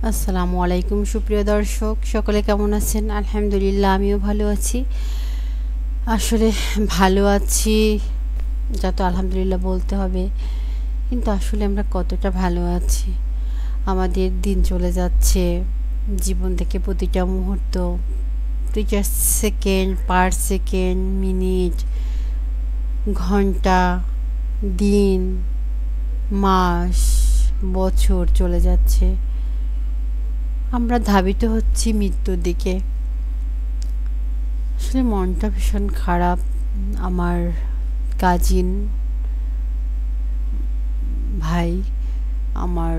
আসসালামু আলাইকুম সুপ্রিয় দর্শক, সকলে কেমন আছেন? আলহামদুলিল্লাহ, আমিও ভালো আছি। আসলে ভালো আছি যা তো আলহামদুলিল্লাহ বলতে হবে, কিন্তু আসলে আমরা কতটা ভালো আছি? আমাদের দিন চলে যাচ্ছে, জীবন থেকে প্রতিটা মুহূর্ত, প্রতিটা সেকেন্ড, পার সেকেন্ড, মিনিট, ঘন্টা, দিন, মাস, বছর চলে যাচ্ছে। আমরা ধাবিত হচ্ছি মৃত্যুর দিকে। আসলে মনটা ভীষণ খারাপ। আমার কাজিন ভাই, আমার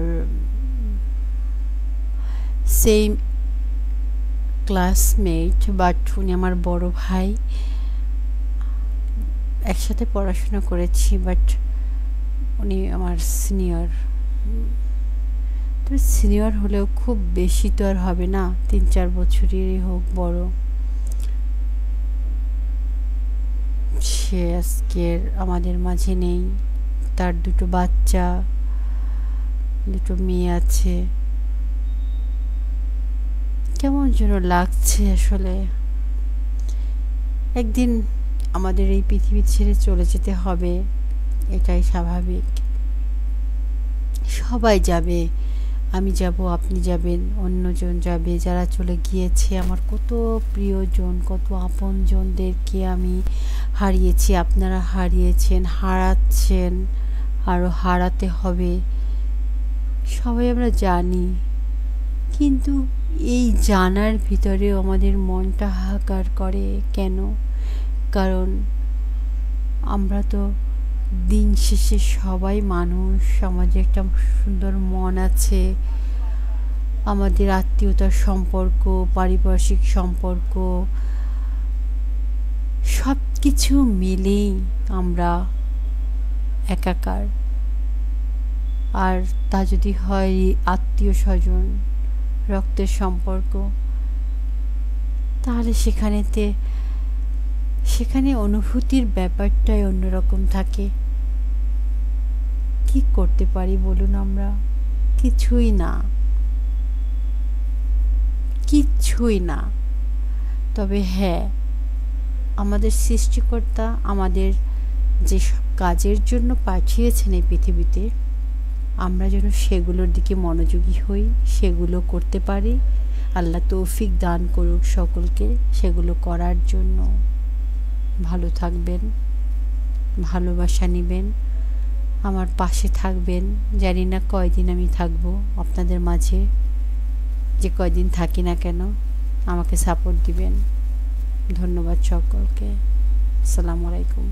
সেম ক্লাসমেট, বাট উনি আমার বড় ভাই। একসাথে পড়াশোনা করেছি, বাট উনি আমার সিনিয়র। তবে সিনিয়র হলেও খুব বেশি তো আর হবে না, 3-4 বছরেরই হোক বড়। সে আজকের আমাদের মাঝে নেই। তার দুটো বাচ্চা, দুটো মেয়ে আছে। কেমন যেন লাগছে আসলে। একদিন আমাদের এই পৃথিবী ছেড়ে চলে যেতে হবে, এটাই স্বাভাবিক। সবাই যাবে, আমি যাব, আপনি যাবেন, অন্যজন যাবে। যারা চলে গিয়েছে, আমার কত প্রিয়জন, কত আপনজনদেরকে আমি হারিয়েছি, আপনারা হারিয়েছেন, হারাচ্ছেন, আরও হারাতে হবে। সবাই আমরা জানি, কিন্তু এই জানার ভিতরেও আমাদের মনটা হাহাকার করে কেন? কারণ আমরা তো দিন শেষে সবাই মানুষ। আমাদের একটা সুন্দর মন আছে, আমাদের আত্মীয়তার সম্পর্ক, পারিপার্শ্বিক সম্পর্ক, সব কিছু মিলেই আমরা একাকার। আর তা যদি হয় আত্মীয় স্বজন, রক্তের সম্পর্ক, তাহলে সেখানে অনুভূতির ব্যাপারটাই অন্যরকম থাকে। কি করতে পারি বলুন আমরা? কিছুই না, কিচ্ছুই না। তবে হ্যাঁ, আমাদের সৃষ্টিকর্তা আমাদের যেসব কাজের জন্য পাঠিয়েছেন এই পৃথিবীতে, আমরা যেন সেগুলোর দিকে মনোযোগী হই, সেগুলো করতে পারি। আল্লাহ তৌফিক দান করুক সকলকে সেগুলো করার জন্য। ভালো থাকবেন, ভালোবাসা নেবেন, আমার পাশে থাকবেন। জানি না কয়দিন আমি থাকবো আপনাদের মাঝে, যে কয়দিন থাকি না কেন আমাকে সাপোর্ট দিবেন। ধন্যবাদ সকলকে। আসসালামু আলাইকুম।